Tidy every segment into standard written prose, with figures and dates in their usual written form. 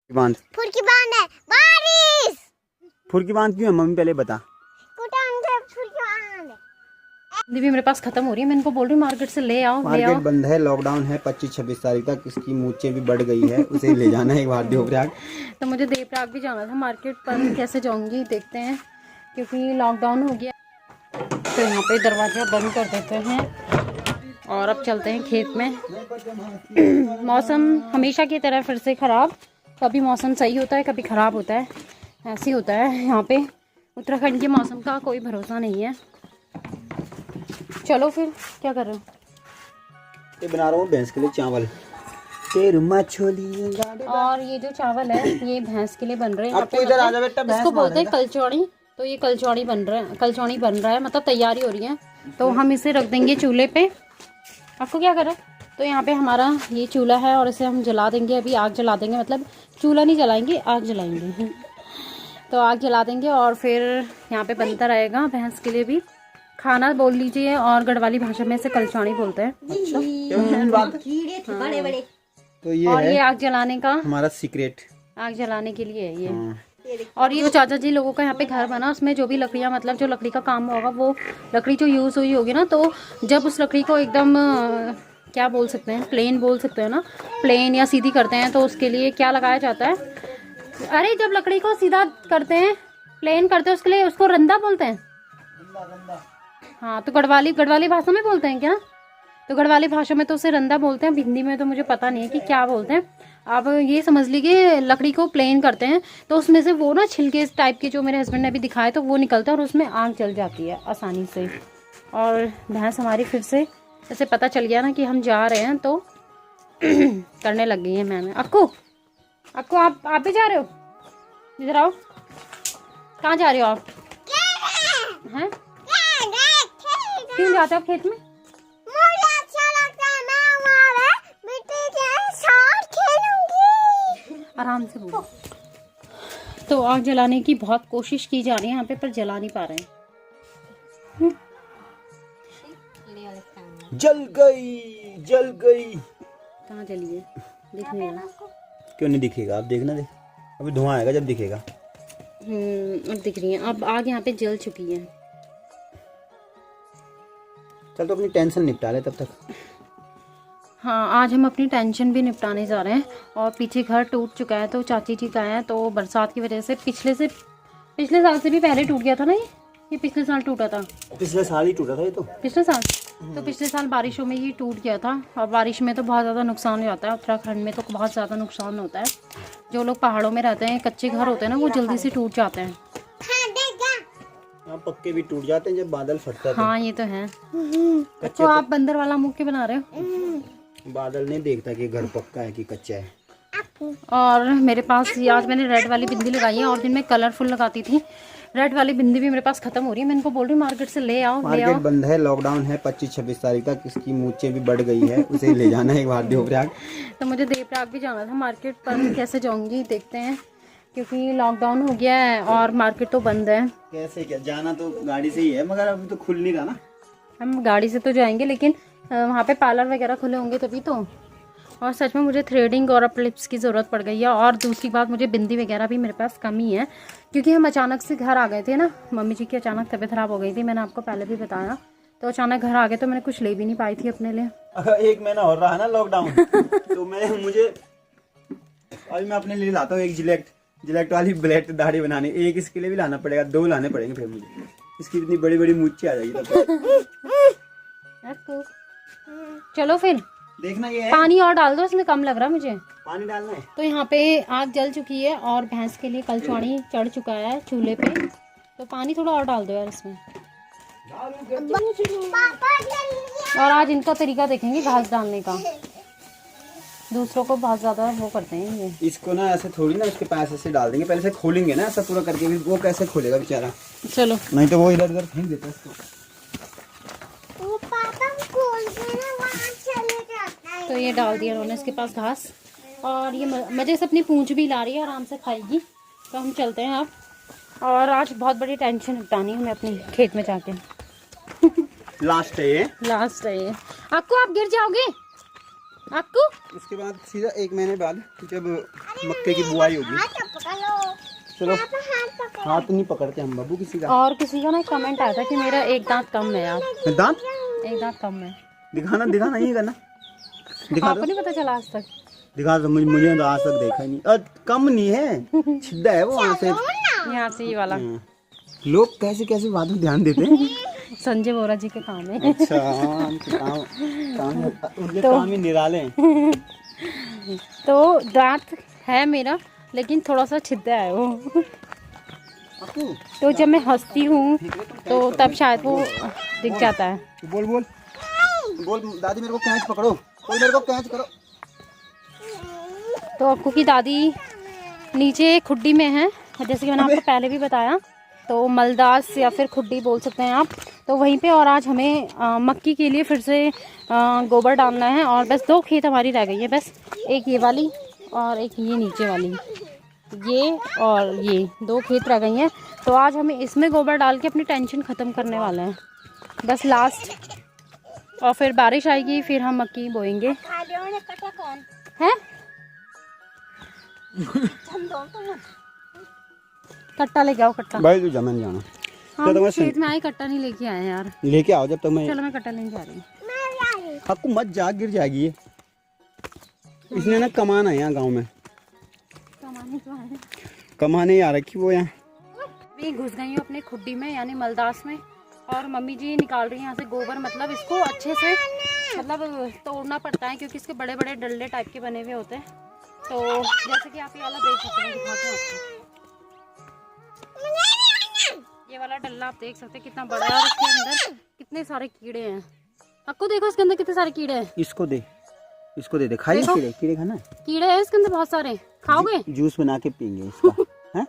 बांध फुरकी बांध है बारिश। फुरकी बांध क्यों है मम्मी पहले बता। दीदी मेरे पास खत्म हो रही है, मैं इनको बोल रही हूँ मार्केट से ले आओ। मार्केट बंद है, लॉकडाउन है 25-26 तारीख तक। इसकी मूंछें भी बढ़ गई है, उसे ले जाना है एक बार देवप्रयाग। तो मुझे देवप्रयाग भी जाना था मार्केट, पर कैसे जाऊंगी देखते हैं, क्योंकि लॉकडाउन हो गया। तो यहाँ पे दरवाजा बंद कर देते हैं और अब चलते हैं खेत में। मौसम हमेशा की तरह फिर से ख़राब, कभी मौसम सही होता है कभी ख़राब होता है, ऐसे ही होता है यहाँ पे। उत्तराखंड के मौसम का कोई भरोसा नहीं है। चलो फिर क्या कर रहे हो? ये बना रहा हूँ भैंस के लिए चावल। और ये जो चावल है ये भैंस के लिए बन रहे हैं। अब तो इधर आ जा बेटा, इसको बोलते हैं कलचौड़ी। तो ये कलचौड़ी बन रहा है, कलचौड़ी बन रहा है, मतलब तैयारी हो रही है। तो हम इसे रख देंगे चूल्हे पे। आपको क्या करें? तो यहाँ पे हमारा ये चूल्हा है और इसे हम जला देंगे। अभी आग जला देंगे, मतलब चूल्हा नहीं जलाएंगे, आग जलाएंगे। तो आग जला देंगे और फिर यहाँ पे बनता रहेगा भैंस के लिए भी खाना बोल लीजिए, और गढ़वाली भाषा में इसे कलचौड़ी बोलते हैं। बड़े बड़े। तो ये और है ये आग जलाने का, हमारा सीक्रेट, आग जलाने के लिए है ये। और ये जो चाचा जी लोगों का यहाँ पे घर बना, उसमें जो भी लकड़ियाँ, मतलब जो लकड़ी का काम होगा, वो लकड़ी जो यूज़ हुई होगी ना, तो जब उस लकड़ी को एकदम क्या बोल सकते हैं, प्लेन बोल सकते हैं ना, प्लेन या सीधी करते हैं, तो उसके लिए क्या लगाया जाता है? अरे जब लकड़ी को सीधा करते हैं, प्लेन करते हैं, उसके लिए उसको रंदा बोलते हैं। हाँ, तो गढ़वाली भाषा में बोलते हैं क्या? तो गढ़वाली भाषा में तो उसे रंदा बोलते हैं, हिंदी में तो मुझे पता नहीं है कि क्या बोलते हैं। अब ये समझ लीजिए लकड़ी को प्लेन करते हैं, तो उसमें से वो ना छिलके इस टाइप के जो मेरे हस्बैंड ने अभी दिखाए, तो वो निकलता है और उसमें आग जल जाती है आसानी से। और भैंस हमारी फिर से जैसे पता चल गया ना कि हम जा रहे हैं, तो करने लग गई है। मैंने अक्कू आप भी जा रहे हो? इधर आओ। कहाँ जा रहे हो आप? हैं? क्यों जाते हो खेत में? मुझे अच्छा लगता है, मैं हमारे बेटे के साथ खेलूंगी। आराम से बोलो। तो आग जलाने की बहुत कोशिश की जा रही है यहाँ पे, पर जला नहीं पा रहे हैं। जल गई। कहाँ जली है? दिख नहीं रहा। क्यों नहीं दिखेगा? आप देखना, देख अभी धुआं आएगा जब दिखेगा। अब दिख रही है। अब आग यहाँ पे जल चुकी है। चल तो अपनी टेंशन निपटा ले तब तक। हाँ, आज हम अपनी टेंशन भी निपटाने जा रहे हैं। और पीछे घर टूट चुका है, तो चाची जी का है, तो बरसात की वजह से पिछले साल से भी पहले टूट गया था ना। ये पिछले साल टूटा था। पिछले साल ही टूटा था ये तो। पिछले साल तो पिछले साल बारिशों में ये टूट गया था। और बारिश में तो बहुत ज़्यादा नुकसान हो जाता है। उत्तराखंड में तो बहुत ज़्यादा नुकसान होता है। जो लोग पहाड़ों में रहते हैं, कच्चे घर होते हैं ना, वो जल्दी से टूट जाते हैं। हाँ, पक्के भी टूट जाते हैं जब बादल फटता है। हाँ, ये तो है। तो आप बंदर वाला मुंह क्यों बना रहे हो? बादल नहीं देखता कि घर पक्का है कि कच्चा है। और मेरे पास आज मैंने रेड वाली बिंदी लगाई है, और दिन में कलरफुल लगाती थी। रेड वाली बिंदी भी मेरे पास खत्म हो रही है, मैं इनको बोल रही हूँ मार्केट से ले आओ। मार्केट बंद है, लॉकडाउन है 25-26 तारीख तक। इसकी मूंछें भी बढ़ गई है, उसे ले जाना है एक बार देवप्रयाग। तो मुझे देवप्रयाग भी जाना था मार्केट, पर कैसे जाऊंगी देखते हैं, क्योंकि लॉकडाउन हो गया है और मार्केट तो बंद है। कैसे क्या जाना? तो गाड़ी से ही है, मगर अभी तो खुल नहीं रहा ना। हम गाड़ी से तो जाएंगे, लेकिन वहाँ पे पार्लर वगैरह खुले होंगे तभी तो। और सच में मुझे थ्रेडिंग और अप लिप्स की ज़रूरत पड़ गई है। और दूसरी बात, मुझे बिंदी वगैरह भी मेरे पास कम ही है, क्योंकि हम अचानक से घर आ गए थे ना। मम्मी जी की अचानक तबीयत खराब हो गई थी, मैंने आपको पहले भी बताया। तो अचानक घर आ गए, तो मैंने कुछ ले भी नहीं पाई थी अपने लिए। एक महीना हो रहा है ना लॉकडाउन। तो मुझे अभी मैं अपने लिए लाता हूँ एक जिलेक्ट वाली ब्लेड दाढ़ी बनाने। एक इसके लिए भी लाना पड़ेगा, 2 लाने पड़ेंगे फिर मुझे। इसकी इतनी बड़ी बड़ी मूंछें आ जाएगी तब। चलो फिर देखना ये है। पानी और डाल दो, इसमें कम लग रहा मुझे। पानी डालना है। तो यहाँ पे आग जल चुकी है और भैंस के लिए कलचौड़ी चढ़ चुका है चूल्हे पे। तो पानी थोड़ा और डाल दो यार इसमें। और आज इनका तरीका देखेंगे घास डालने का। दूसरों को बहुत ज्यादा वो करते हैं ये। इसको ना ऐसे थोड़ी ना, इसके पास ऐसे डाल देंगे, पहले से खोलेंगे ना ऐसा पूरा करके। वो कैसे खोलेगा बेचारा? चलो, नहीं तो वो इधर उधर फेंक देता है इसको। तो ये डाल दिया उन्होंने इसके पास घास। और ये मजे से अपनी पूंछ भी ला रही है, आराम से खाएगी। तो हम चलते हैं अब। और आज बहुत बड़ी टेंशन निपटानी है हमें अपनी खेत में जाके। लास्ट है ये। लास्ट है ये। आपको आप गिर जाओगे। आपको उसके बाद सीधा 1 महीने बाद जब मक्के की बुआई होगी। हाथ पकड़ लो। चलो हाथ पकड़। हाथ नहीं पकड़ते हम बाबू किसी का। और किसी का ना कमेंट आया था कि मेरा एक दांत कम है यार, दांत एक दांत कम है। दिखाना यही करना। दिखा आपको दो, नहीं पता चला आज तक? दिखा दो। मुझे तो आज तक देखा ही नहीं। कम नहीं है, छिद्दा है वो वहाँ से। यहाँ से ये वाला लोग कैसे कैसे बातों ध्यान देते हैं। संजय बोरा जी के काम है। अच्छा हाँ, उनके काम ही निराले हैं। तो दांत है मेरा, लेकिन थोड़ा सा छिद्दा है वो। आपको तो जब मैं हंसती हूँ तो तब शायद वो दिख जाता है। बोल बोल बोल, दादी मेरे को कैच पकड़ो, कोई मेरे को कैच करो। तो अक्कू की दादी नीचे खुड्डी में है, जैसे कि मैंने आपको पहले भी बताया, तो मलदास या फिर खुड्डी बोल सकते हैं आप, तो वहीं पे। और आज हमें मक्की के लिए फिर से गोबर डालना है। और बस 2 खेत हमारी रह गई है, बस एक ये वाली और एक ये नीचे वाली, ये और ये 2 खेत रह गई हैं। तो आज हमें इसमें गोबर डाल के अपनी टेंशन ख़त्म करने वाले हैं, बस लास्ट। और फिर बारिश आएगी, फिर हम मक्की बोएंगे। हैं? कट्टा लेके आओ, कट्टा। भाई तू जमन जाना। हाँ, हम खेत में आए, कट्टा नहीं लेके आए यार। लेके आओ जब तक मैं। चलो मैं कट्टा लेने जा रही हूँ। आपको मत जा, गिर जाएगी ये। इसने ना कमाना है यहाँ गाँव में, कमाने आ रखी वो यहाँ। मैं घुस गई हूँ अपने खुड्डी में यानी मलदास में, और मम्मी जी निकाल रही हैं यहाँ से गोबर। मतलब इसको अच्छे से मतलब तोड़ना पड़ता है, क्योंकि इसके बड़े बड़े डल्ले टाइप के बने हुए होते हैं। तो जैसे कि आप ये वाला देख सकते हैं, दिखाते हैं आपको। ये वाला डल्ला आप देख सकते हैं कितना बड़ा है, और इसके अंदर कितने सारे कीड़े हैं। आपको देखो इसके अंदर कितने सारे कीड़े हैं। इसको दे, इसको दे दे, खाई कीड़े, कीड़े खाना है। कीड़े हैं इसके अंदर बहुत सारे, खाओगे? जूस बना के पीएंगे इसका। हैं?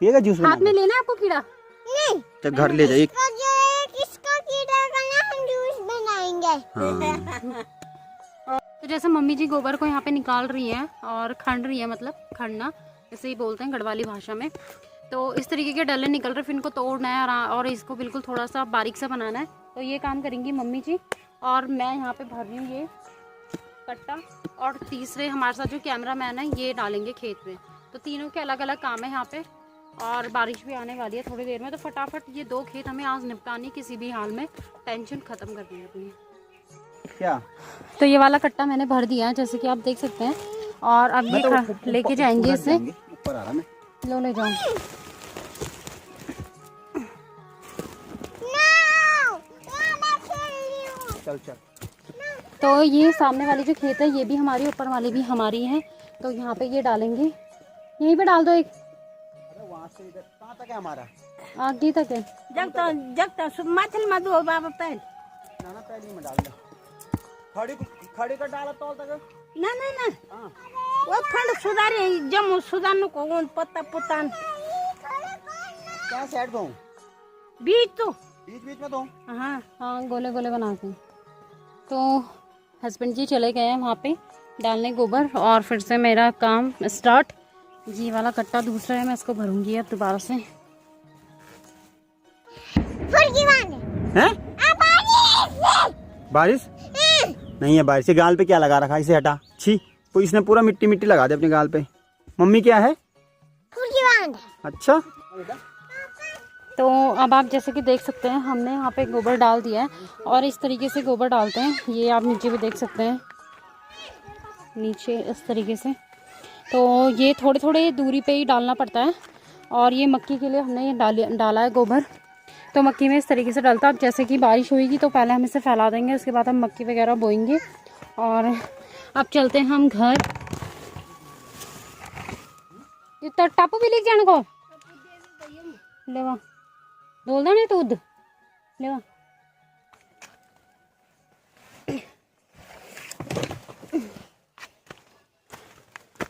पिएगा जूस बना हाथ में लेना है आपको कीड़ा? नहीं, तो घर ले जाइए। किसका कीड़ा करना, हम जूस बनाएंगे। हाँ। तो जैसे मम्मी जी गोबर को यहाँ पे निकाल रही है और खंड रही है, मतलब खंडना ऐसे ही बोलते हैं गढ़वाली भाषा में। तो इस तरीके के डल्ले निकल रहे, फिर इनको तोड़ना है और इसको बिल्कुल थोड़ा सा बारीक सा बनाना है। तो ये काम करेंगी मम्मी जी, और मैं यहाँ पे भर रही हूँ ये कट्टा। और तीसरे हमारे साथ जो कैमरा मैन है ये डालेंगे खेत में। तो तीनों के अलग अलग काम है यहाँ पे, और बारिश भी आने वाली है थोड़ी देर में। तो फटाफट ये 2 खेत हमें आज निपटानी, किसी भी हाल में टेंशन खत्म करनी है अपनी। क्या? तो ये वाला कट्टा मैंने भर दिया है, जैसे कि आप देख सकते हैं। और अब ये लेके जाएंगे इसे। ऊपर आ रहा मैं। लो ले जाओ। चल चल। तो ये सामने वाली जो खेत है ये भी हमारी, ऊपर वाली भी हमारी है। तो यहाँ पे ये डालेंगे, यहीं पे डाल दो एक। अरे वहाँ से इधर कहाँ तक है हमारा? आगे तक है। जगता मछली मत दो बाबा पहले। ना पहले में डाल दो। खड़ी का डाला तो तक। ना ना ना, वो फंड सुधारे जम सुधारने को वो पत्ता पुतान क्या साइड दो? बीज तो बीच बीच में दो। हाँ हाँ, गोले गोले बना के। तो हस्बैंड जी चले गए हैं वहाँ पे डालने गोबर, और फिर से मेरा काम स्टार्ट। जी वाला कट्टा दूसरा है, मैं इसको भरूंगी अब दोबारा से। हैं? बारिश नहीं है, बारिश। गाल पे क्या लगा रखा, इसे हटा। छी, तो इसने पूरा मिट्टी मिट्टी लगा दी अपने गाल पे। मम्मी क्या है? अच्छा। तो अब आप जैसे कि देख सकते हैं हमने यहाँ पे गोबर डाल दिया है, और इस तरीके से गोबर डालते हैं। ये आप नीचे भी देख सकते हैं, नीचे इस तरीके से। तो ये थोड़े थोड़े दूरी पे ही डालना पड़ता है। और ये मक्की के लिए हमने ये डाला है गोबर। तो मक्की में इस तरीके से डालता है। अब जैसे कि बारिश होगी तो पहले हम इसे फैला देंगे, उसके बाद हम मक्की वगैरह बोएंगे। और अब चलते हैं हम घर। तो टापू भी लेके जाने को लेवा बोलता नहीं दूध लेवा।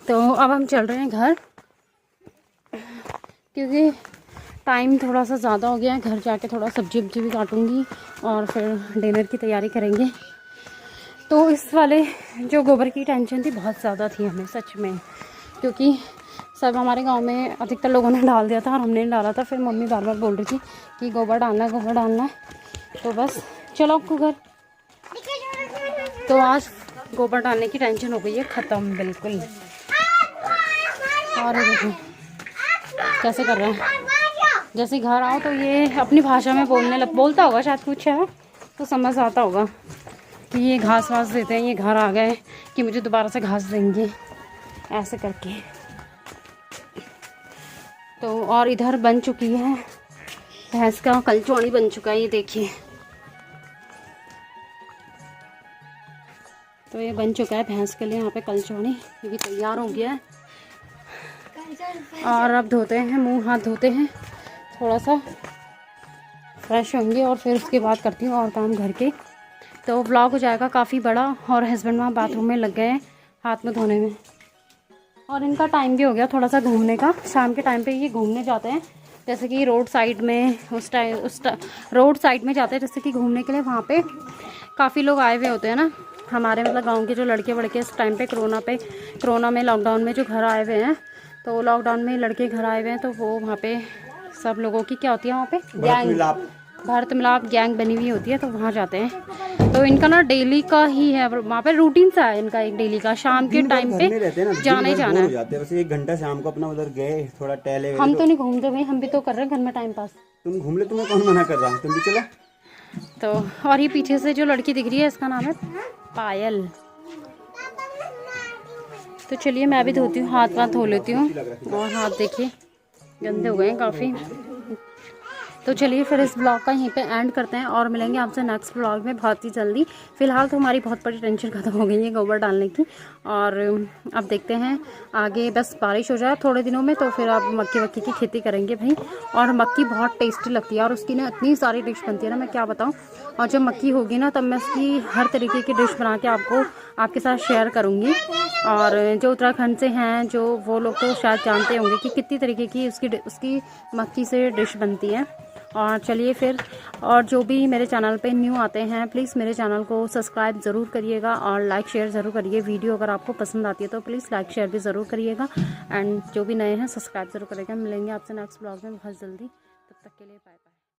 तो अब हम चल रहे हैं घर, क्योंकि टाइम थोड़ा सा ज़्यादा हो गया है। घर जाके थोड़ा सब्जी वब्जी भी काटूंगी और फिर डिनर की तैयारी करेंगे। तो इस वाले जो गोबर की टेंशन थी बहुत ज़्यादा थी हमें सच में, क्योंकि सब हमारे गांव में अधिकतर लोगों ने डाल दिया था और हमने नहीं डाला था। फिर मम्मी बार बार बोल रही थी कि गोबर डालना है, गोबर डालना है। तो बस चलो आपको घर। तो आज गोबर डालने की टेंशन हो गई है ख़त्म बिल्कुल। और ये देखो कैसे कर रहे हैं, जैसे घर आओ तो ये अपनी भाषा में बोलता होगा शायद, कुछ है तो समझ आता होगा कि ये घास वास देते हैं, ये घर आ गए कि मुझे दोबारा से घास देंगे ऐसे करके। तो और इधर बन चुकी है भैंस का कलचौड़ी बन चुका है, ये देखिए। तो ये बन चुका है भैंस के लिए यहाँ पे कलचौड़ी, क्योंकि तैयार हो गया है। और अब धोते हैं मुंह हाथ धोते हैं, थोड़ा सा फ्रेश होंगे और फिर उसके बाद करती हूँ और काम घर के। तो व्लॉग हो जाएगा काफ़ी बड़ा। और हस्बैंड वहाँ बाथरूम में लग गए हाथ में धोने में। और इनका टाइम भी हो गया थोड़ा सा घूमने का। शाम के टाइम पे ये घूमने जाते हैं, जैसे कि रोड साइड में रोड साइड में जाते हैं जैसे कि घूमने के लिए। वहाँ पे काफ़ी लोग आए हुए होते हैं ना हमारे, मतलब गांव के जो लड़के वड़के इस टाइम पे कोरोना में लॉकडाउन में जो घर आए हुए हैं, तो लॉकडाउन में लड़के घर आए हुए हैं, तो वो वहाँ पे सब लोगों की क्या होती है वहाँ पे गैंग, भारत मिलाप गैंग बनी हुई होती है, तो वहाँ जाते हैं। तो इनका ना डेली का ही है वहाँ पे, रूटीन सा है इनका एक डेली का, शाम के टाइम पे जाना ही जाना है। बस 1 घंटा शाम को अपना उधर गए, थोड़ा टहले। हम तो नहीं घूमते भाई, हम भी तो कर रहे हैं घर में टाइम पास। तुम घूम ले, तुम्हें कौन मना कर रहा है, तुम भी चलो। तो और ये पीछे से जो लड़की दिख रही है इसका नाम है पायल। तो चलिए मैं भी धोती हूँ, हाथ वाथ धो लेती हूँ। और हाथ देखिए गंदे हो गए हैं काफ़ी। तो चलिए फिर इस ब्लॉग का यहीं पे एंड करते हैं और मिलेंगे आपसे नेक्स्ट ब्लॉग में बहुत ही जल्दी। फिलहाल तो हमारी बहुत बड़ी टेंशन खत्म हो गई है गोबर डालने की। और अब देखते हैं आगे, बस बारिश हो जाए थोड़े दिनों में तो फिर अब मक्की वक्की की खेती करेंगे भाई। और मक्की बहुत टेस्टी लगती है और उसकी ना इतनी सारी डिश बनती है ना, मैं क्या बताऊँ। और जब मक्की होगी ना तब मैं उसकी हर तरीके की डिश बना के आपके साथ शेयर करूँगी। और जो उत्तराखंड से हैं जो वो लोग तो शायद जानते होंगे कि कितनी तरीके की उसकी मक्की से डिश बनती है। और चलिए फिर, और जो भी मेरे चैनल पे न्यू आते हैं प्लीज़ मेरे चैनल को सब्सक्राइब ज़रूर करिएगा और लाइक शेयर ज़रूर करिए। वीडियो अगर आपको पसंद आती है तो प्लीज़ लाइक शेयर भी ज़रूर करिएगा। एंड जो भी नए हैं सब्सक्राइब ज़रूर करिएगा। मिलेंगे आपसे नेक्स्ट ब्लॉग में बहुत जल्दी, तब तक के लिए बाय बाय।